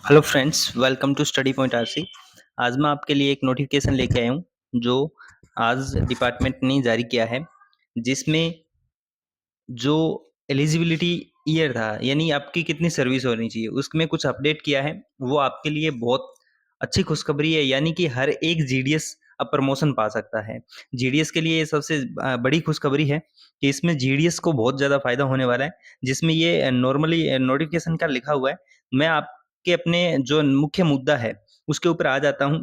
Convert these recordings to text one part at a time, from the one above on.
Hello friends, welcome to study point RC. आज मैं आपके लिए एक नोटिफिकेशन लेके आया हूँ जो आज डिपार्टमेंट ने जारी किया है, जिसमें जो एलिजिबिलिटी ईयर था यानी आपकी कितनी सर्विस होनी चाहिए उसमें कुछ अपडेट किया है। वो आपके लिए बहुत अच्छी खुशखबरी है, यानी कि हर एक जीडीएस अब प्रमोशन पा सकता है। जीडीएस के लिए ये सबसे बड़ी खुशखबरी है कि इसमें जीडीएस को बहुत ज़्यादा फायदा होने वाला है, जिसमें ये नॉर्मली नोटिफिकेशन का लिखा हुआ है। मैं आपके अपने जो मुख्य मुद्दा है उसके ऊपर आ जाता हूँ,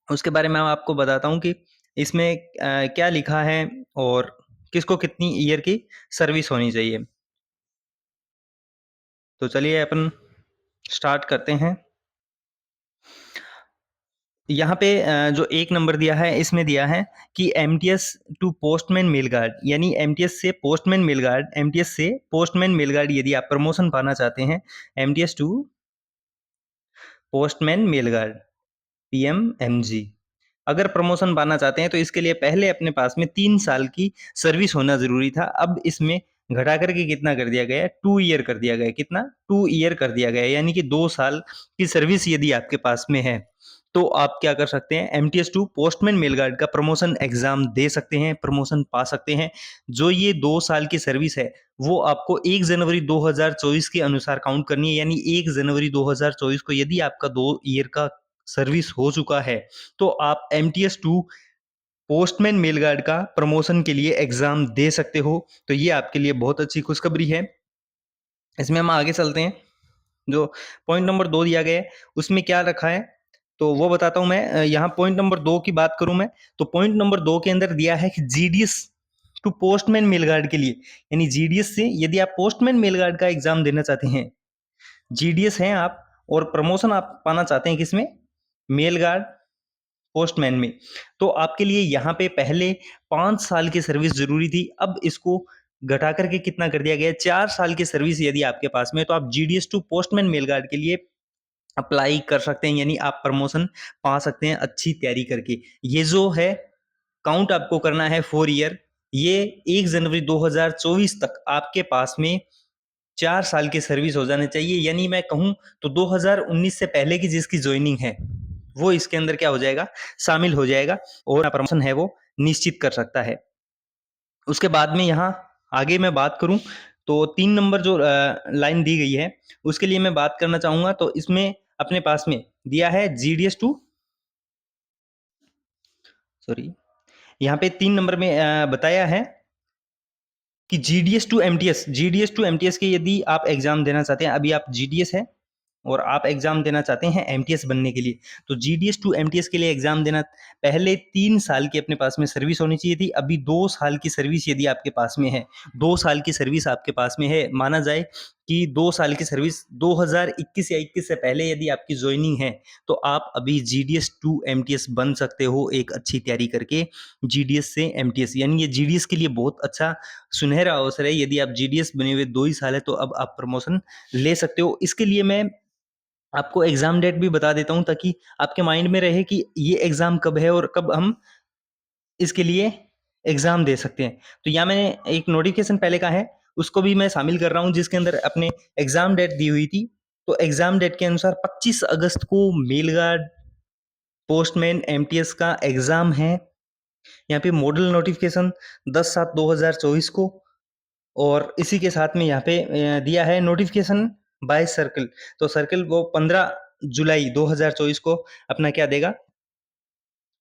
उसके बारे में मैं आपको बताता हूँ कि इसमें क्या लिखा है और किसको कितनी ईयर की सर्विस होनी चाहिए। तो चलिए अपन स्टार्ट करते हैं। यहाँ पे जो एक नंबर दिया है इसमें दिया है कि MTS to postman mail guard, यानी एमटीएस से पोस्टमैन मेल गार्ड, एमटीएस से पोस्टमैन मेल गार्ड यदि आप प्रमोशन पाना चाहते हैं, MTS to postman mail guard PMMG अगर प्रमोशन पाना चाहते हैं तो इसके लिए पहले अपने पास में 3 साल की सर्विस होना जरूरी था। अब इसमें घटा करके कितना कर दिया गया है, 2 ईयर कर दिया गया है। कितना? 2 ईयर कर दिया गया है, यानी कि 2 साल की सर्विस यदि आपके पास में है तो आप क्या कर सकते हैं, MTS to postman mail guard का प्रमोशन एग्जाम दे सकते हैं, प्रमोशन पा सकते हैं। जो ये 2 साल की सर्विस है वो आपको 1 जनवरी 2024 के अनुसार काउंट करनी है, यानी 1 जनवरी 2024 को यदि आपका 2 ईयर का सर्विस हो चुका है तो आप MTS to postman mail guard का प्रमोशन के लिए एग्जाम दे सकते हो। तो ये आपके लिए बहुत अच्छी खुशखबरी है। इसमें हम आगे चलते हैं। जो पॉइंट नंबर 2 दिया गया है उसमें क्या रखा है तो वो बताता हूं मैं। यहाँ पॉइंट नंबर 2 की बात करूं मैं तो पॉइंट नंबर 2 के अंदर दिया है कि GDS to postman mail guard के लिए, यानी जीडीएस से यदि आप पोस्टमैन मेल गार्ड का एग्जाम देना चाहते हैं, जीडीएस हैं आप और प्रमोशन आप पाना चाहते हैं किसमें, मेल गार्ड पोस्टमैन में, तो आपके लिए यहाँ पे पहले 5 साल की सर्विस जरूरी थी। अब इसको घटा करके कितना कर दिया गया, 4 साल की सर्विस यदि आपके पास में है तो आप GDS to postman mail guard के लिए अप्लाई कर सकते हैं, यानी आप प्रमोशन पा सकते हैं अच्छी तैयारी करके। ये जो है काउंट आपको करना है 4 ईयर। ये 1 जनवरी 2024 तक आपके पास में 4 साल की सर्विस हो जानी चाहिए, यानी मैं कहूं तो 2019 से पहले की जिसकी ज्वाइनिंग है वो इसके अंदर क्या हो जाएगा, शामिल हो जाएगा और प्रमोशन है वो निश्चित कर सकता है। उसके बाद में यहाँ आगे मैं बात करूं तो 3 नंबर जो लाइन दी गई है उसके लिए मैं बात करना चाहूंगा। तो इसमें अपने पास में दिया है जीडीएस टू, सॉरी, यहाँ पे 3 नंबर में बताया है कि जीडीएस टू एमटीएस के यदि आप एग्जाम देना चाहते हैं, अभी आप जीडीएस है और आप एग्जाम देना चाहते हैं एमटीएस बनने के लिए, तो जीडीएस टू एमटीएस के लिए एग्जाम देना, पहले 3 साल की अपने पास में सर्विस होनी चाहिए थी। अभी 2 साल की सर्विस यदि आपके पास में है, 2 साल की सर्विस आपके पास में है, माना जाए कि 2 साल की सर्विस 2021 या 21 से पहले यदि आपकी ज्वाइनिंग है तो आप अभी जीडीएस टू एमटीएस बन सकते हो एक अच्छी तैयारी करके। जीडीएस से एमटीएस, यानी ये जीडीएस के लिए बहुत अच्छा सुनहरा अवसर है। यदि आप जीडीएस बने हुए 2 ही साल है तो अब आप प्रमोशन ले सकते हो। इसके लिए मैं आपको एग्जाम डेट भी बता देता हूं ताकि आपके माइंड में रहे कि ये एग्जाम कब है और कब हम इसके लिए एग्जाम दे सकते हैं। तो यहाँ मैंने एक नोटिफिकेशन पहले का है उसको भी मैं शामिल कर रहा हूँ जिसके अंदर अपने एग्जाम डेट दी हुई थी। तो एग्जाम डेट के अनुसार 25 अगस्त को मेल गार्ड पोस्टमैन एमटीएस का एग्जाम है। यहाँ पे मॉडल नोटिफिकेशन 10/7/2024 को, और इसी के साथ में यहाँ पे दिया है नोटिफिकेशन बाय सर्कल। तो सर्कल वो 15 जुलाई 2024 को अपना क्या देगा,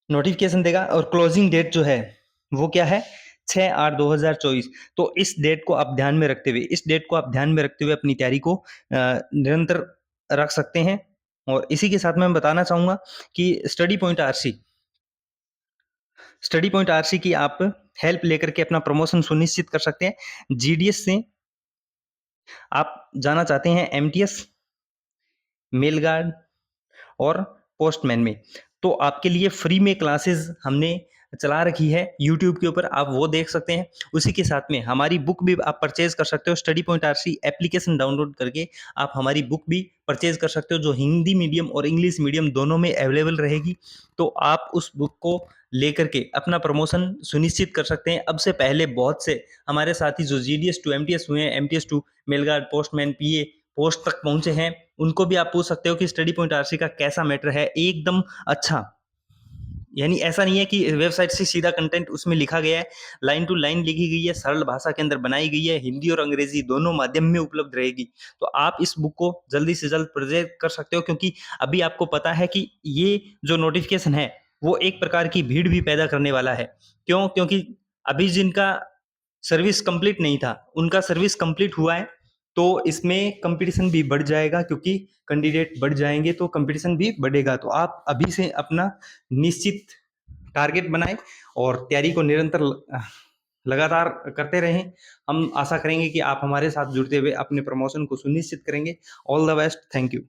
नोटिफिकेशन देगा। और क्लोजिंग डेट जो है वो क्या है, 6/8/2024। तो इस डेट को आप ध्यान में रखते हुए, इस डेट को आप ध्यान में रखते हुए अपनी तैयारी को निरंतर रख सकते हैं। और इसी के साथ मैं बताना चाहूंगा कि स्टडी पॉइंट आरसी की आप हेल्प लेकर के अपना प्रमोशन सुनिश्चित कर सकते हैं। जीडीएस से आप जाना चाहते हैं एमटीएस, मेल गार्ड और पोस्टमैन में, तो आपके लिए फ्री में क्लासेस हमने चला रखी है यूट्यूब के ऊपर, आप वो देख सकते हैं। उसी के साथ में हमारी बुक भी आप परचेज कर सकते हो, study point RC application download करके आप हमारी बुक भी परचेज कर सकते हो जो हिंदी मीडियम और इंग्लिश मीडियम दोनों में अवेलेबल रहेगी। तो आप उस बुक को लेकर के अपना प्रमोशन सुनिश्चित कर सकते हैं। अब से पहले बहुत से हमारे साथी जो जीडीएस टू एमटीएस हुए हैं, MTS to mail guard postman PA post तक पहुंचे हैं उनको भी आप पूछ सकते हो कि स्टडी पॉइंट आरसी का कैसा मैटर है, एकदम अच्छा। यानी ऐसा नहीं है कि वेबसाइट से सीधा कंटेंट उसमें लिखा गया है, लाइन टू लाइन लिखी गई है, सरल भाषा के अंदर बनाई गई है, हिंदी और अंग्रेजी दोनों माध्यम में उपलब्ध रहेगी। तो आप इस बुक को जल्दी से जल्द प्रोजेक्ट कर सकते हो, क्योंकि अभी आपको पता है कि ये जो नोटिफिकेशन है वो एक प्रकार की भीड़ भी पैदा करने वाला है। क्यों? क्योंकि अभी जिनका सर्विस कंप्लीट नहीं था उनका सर्विस कंप्लीट हुआ है, तो इसमें कंपटीशन भी बढ़ जाएगा, क्योंकि कैंडिडेट बढ़ जाएंगे तो कंपटीशन भी बढ़ेगा। तो आप अभी से अपना निश्चित टारगेट बनाएं और तैयारी को निरंतर लगातार करते रहें। हम आशा करेंगे कि आप हमारे साथ जुड़ते हुए अपने प्रमोशन को सुनिश्चित करेंगे। All the best. Thank you.